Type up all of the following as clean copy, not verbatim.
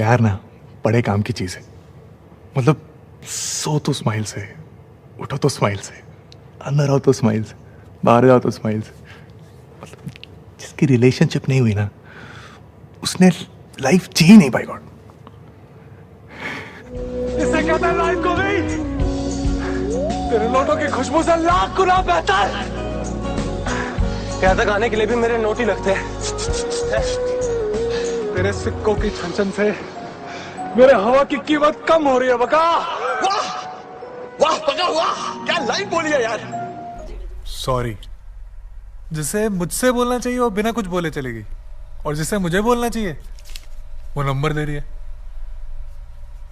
प्यार ना बड़े काम की चीज है। मतलब सो तो स्माइल से, उठो तो स्माइल से, अंदर आओ तो स्माइल से, बाहर जाओ तो स्माइल से। मतलब जिसकी रिलेशनशिप नहीं हुई ना उसने लाइफ जी नहीं पाई। गॉड इससे कहते हैं लाइफ को नहीं, तेरे नोटों की खुशबू से लाख गुना बेहतर। यहाँ तक आने के लिए भी मेरे नोट ही लगते हैं। तेरे सिक्कों की छनछन से मेरे हवा की कीमत कम हो रही है बका। वाह वाह बका वाह, क्या लाइन बोली है यार। सॉरी, जिसे मुझसे बोलना चाहिए वो बिना कुछ बोले चलेगी, और जिसे मुझे बोलना चाहिए वो नंबर दे रही है।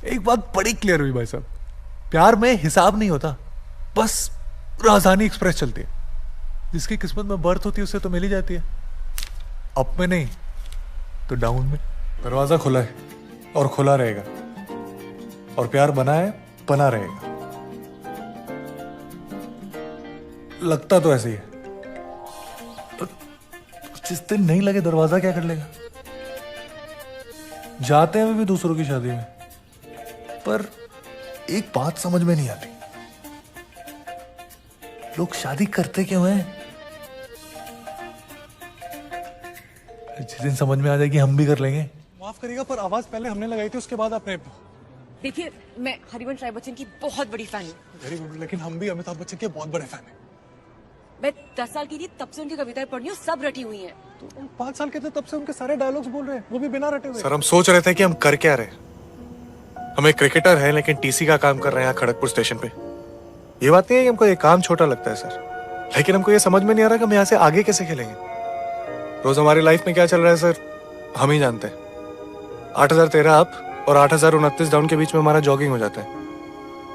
एक बात बड़ी क्लियर हुई भाई साहब, प्यार में हिसाब नहीं होता, बस राजधानी एक्सप्रेस चलती है। जिसकी किस्मत में बर्थ होती है उससे तो मिल ही जाती है, अप में नहीं तो डाउन में। दरवाजा खुला है और खुला रहेगा, और प्यार बना है बना रहेगा। लगता तो ऐसे ही है, जिस दिन नहीं लगे दरवाजा क्या कर लेगा। जाते हैं भी दूसरों की शादी में, पर एक बात समझ में नहीं आती, लोग शादी करते क्यों हैं। जिस दिन समझ में आ जाएगी हम भी कर लेंगे। माफ करिएगा पर आवाज पहले हमने लगाई थी, उसके बाद आपने। देखिए, मैं हरिवंश राय बच्चन की बहुत बड़ी फैन हूँ। वेरी गुड, लेकिन हम भी अमिताभ बच्चन के बहुत बड़े फैन हैं। मैं 10 साल की थी तब से उनकी कविताएं पढ़ी हूँ, सब रटी हुई हैं। तो 5 साल के थे तब से उनके सारे डायलॉग्स बोल रहे हैं, वो भी बिना रटे हुए। सर हम सोच रहे थे कि हम कर क्या रहे। हम एक क्रिकेटर हैं लेकिन टीसी का काम कर रहे हैं खड़गपुर स्टेशन पे। ये बात नहीं है कि हमको ये काम छोटा लगता है सर, लेकिन हमको ये समझ में नहीं आ रहा कि हम यहाँ से आगे कैसे खेलेंगे। रोज हमारी लाइफ में क्या चल रहा है सर हम ही जानते हैं। 8013 अप और 8029 डाउन के बीच में हमारा जॉगिंग हो जाता है।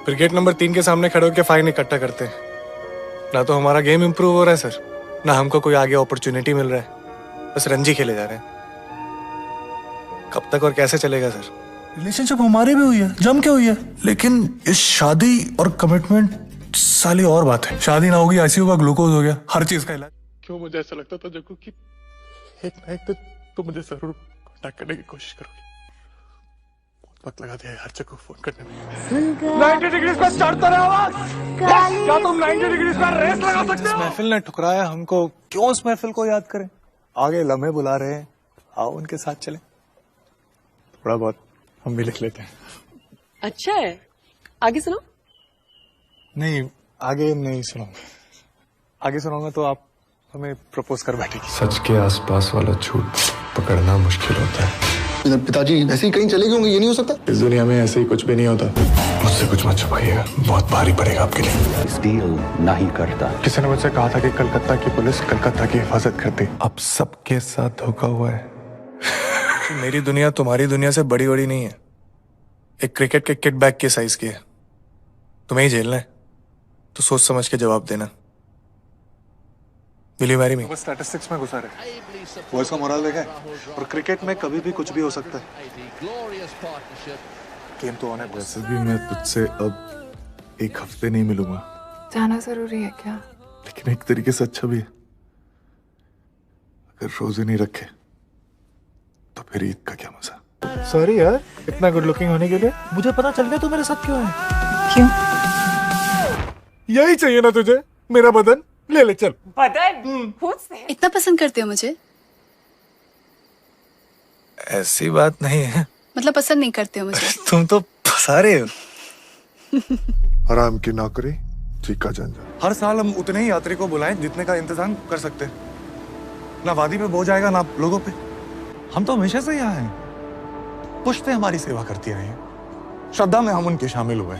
फिर गेट नंबर 3 के सामने खड़े होकर फाइन इकट्ठा करते हैं। ना तो हमारा गेम इंप्रूव हो रहा है सर, ना हमको कोई आगे अपॉर्चुनिटी मिल रहा है, बस रणजी खेले जा रहे हैं। कब तक और कैसे चलेगा सर। रिलेशनशिप हमारी भी हुई है, जम के हुई है, लेकिन इस शादी और कमिटमेंट साली और बात है। शादी ना होगी, आईसीयू का ग्लूकोज हो गया, हर चीज का इलाज। क्यों मुझे ऐसा लगता था जग्गू कि एक ना एक दिन तो मुझे जरूर कांटेक्ट करने की कोशिश करोगी। बहुत वक्त लगा दिया यार जग्गू फोन करने में। 90 डिग्री पे स्टार्ट कर आवाज। क्या तुम 90 डिग्री पे रेस लगा सकते हो? महफिल ने ठुकराया हमको, क्यों उस महफिल को याद करें। आगे लम्हे बुला रहे हैं, आओ उनके साथ चलें। थोड़ा बहुत हम भी लिख लेते हैं। अच्छा है, आगे सुनो। नहीं आगे नहीं सुनाऊंगा, आगे सुनाऊंगा तो आप हमें प्रपोज कर बैठेगी। सच के आसपास वाला झूठ पकड़ना मुश्किल होता है। पिताजी ऐसे ही कहीं चले गए होंगे, ये नहीं हो सकता। इस दुनिया में ऐसे ही कुछ भी नहीं होता। मुझसे कुछ मत छुपाइएगा, बहुत भारी पड़ेगा आपके लिए। स्टील नहीं करता। किसी ने मुझसे कहा था कि कलकत्ता की पुलिस कलकत्ता की हिफाजत करती। अब सबके साथ धोखा हुआ है। मेरी दुनिया तुम्हारी दुनिया से बड़ी बड़ी नहीं है, एक क्रिकेट के किट बैग के साइज की है। तुम्हें ही झेलना है तो सोच समझ के जवाब देना। Will you marry me? बस स्टैटिस्टिक्स में घुसा रहे। बॉयज का मोरल देखा है, और क्रिकेट में कभी भी कुछ भी हो सकता है। गेम तो ऑन है। वैसे भी मैं तुझसे अब एक हफ्ते नहीं मिलूंगा। जाना जरूरी है क्या? लेकिन एक तरीके से अच्छा भी है। अगर रोजे नहीं रखे तो फिर ईद का क्या मजा। सॉरी यार, इतना गुड लुकिंग होने के लिए मुझे पता चल गया तू मेरे साथ क्यों है। क्यों? यही चाहिए ना तुझे, मेरा बदन ले ले चल। बदन इतना पसंद करते हो मुझे? ऐसी बात नहीं है। मतलब पसंद नहीं करते हो मुझे? तुम तो फंसा रहे हो। हराम की नौकरी, चीका झंझट। हर साल हम उतने ही यात्री को बुलाएं जितने का इंतजाम कर सकते हैं। ना वादी पे बोझ आएगा ना लोगों पे। हम तो हमेशा से यहाँ हैं, पुश्तें हमारी सेवा करती रही हैं, श्रद्धा में हम उनके शामिल हुए,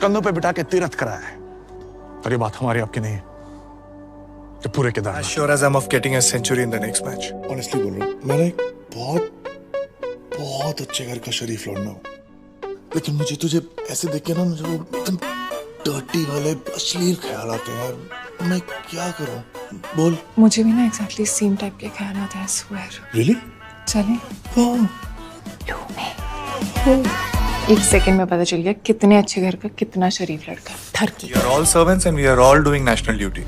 कंधों पे बिठा के तीर्थ कराया है। और ये बात हमारी आपकी नहीं है, जो पूरे Kedarnath. Sure as I'm of getting a century in the next match. Honestly बोल रहा हूँ, मैं एक बहुत अच्छे घर का शरीफ लौंडा हूँ, लेकिन मुझे तुझे ऐसे देख के ना मुझे वो एकदम डर्टी वाले अश्लील ख्याल आते हैं यार। मैं क्या करूँ बोल। मुझे भी ना एग्जैक्टली सेम टाइप के ख्याल आते हैं। स्वेयर। रियली? चलें? हाँ। एक सेकंड में पता चल गया कितने अच्छे घर का कितना शरीफ लड़का। ठरकी। We are all servants and we are all doing national duty.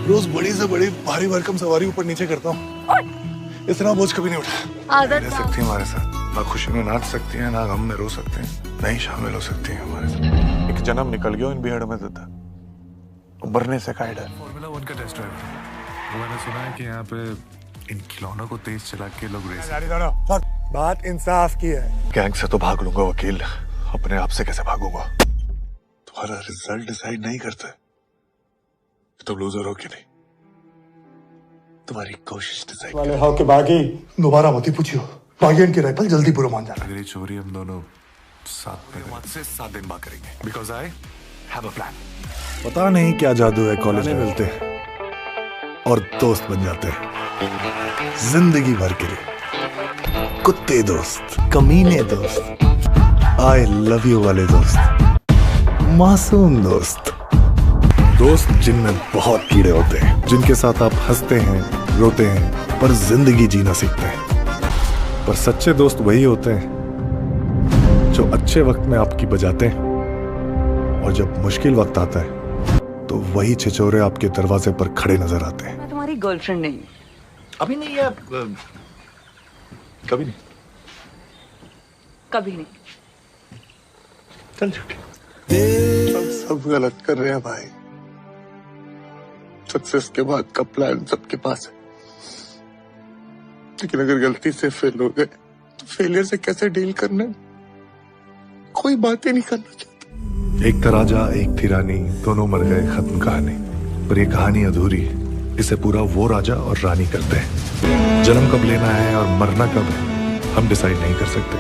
रोज बड़ी से बड़ी भारी भरकम सवारी ऊपर नीचे करता हूँ, इतना बोझ कभी नहीं उठा। आदत रह सकती है हमारे साथ, ना खुशी में नाच सकती है, ना गम में रो सकते हैं, नहीं शामिल हो सकती है हमारे साथ। एक जन्म निकल गया इन बेहड़ में था, मरने से का डर। फॉर्मूला 1 का टेस्ट ड्राइव है। वो मैंने सुना है कि यहाँ पे इन खिलौनों को तेज चला के लोग रेस। बात इंसाफ की है। गैंग से तो भाग लूंगा वकील, अपने आप से कैसे भागूंगा? तुम्हारा रिजल्ट डिसाइड नहीं करता कि तुम लूजर हो कि नहीं, तुम्हारी कोशिश डिसाइड वाले हाउ के बागी दोबारा मत ही पूछियो। बागी की राइफल जल्दी बुरा मान जाना। अगर ये चोरी हम दोनों साथ में 5 से 7 दिन बाद करेंगे। Because I have a plan. पता नहीं क्या जादू है, कॉलेज में मिलते हैं और दोस्त बन जाते हैं जिंदगी भर के लिए। कुत्ते दोस्त, कमीने दोस्त, आई लव यू वाले दोस्त, मासूम दोस्त, दोस्त जिनमें बहुत कीड़े होते हैं, जिनके साथ आप हंसते हैं, रोते हैं, पर जिंदगी जीना सीखते हैं। पर सच्चे दोस्त वही होते हैं जो अच्छे वक्त में आपकी बजाते हैं, और जब मुश्किल वक्त आता है तो वही छिछोरे आपके दरवाजे पर खड़े नजर आते हैं। मैं तुम्हारी गर्लफ्रेंड नहीं। अभी नहीं है, कभी नहीं। कभी नहीं। चल छुट्टी। हम सब गलत कर रहे हैं भाई। सक्सेस के बाद का प्लान सबके पास है, लेकिन अगर गलती से फेल हो गए तो फेलियर से कैसे डील करना है, कोई बात ही नहीं करना चाहता। एक था राजा, एक थी रानी, दोनों मर गए, खत्म कहानी। पर ये कहानी अधूरी है, इसे पूरा वो राजा और रानी करते हैं। जन्म कब लेना है और मरना कब है हम डिसाइड नहीं कर सकते,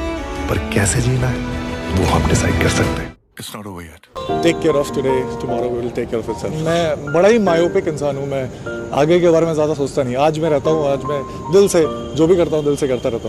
पर कैसे जीना है वो हम डिसाइड कर सकते हैं। It's not over yet. Take care of today, tomorrow will take care of itself. मैं बड़ा ही मायोपिक इंसान हूँ, मैं आगे के बारे में ज्यादा सोचता नहीं। आज मैं रहता हूँ, आज मैं दिल से जो भी करता हूँ दिल से करता रहता हूँ।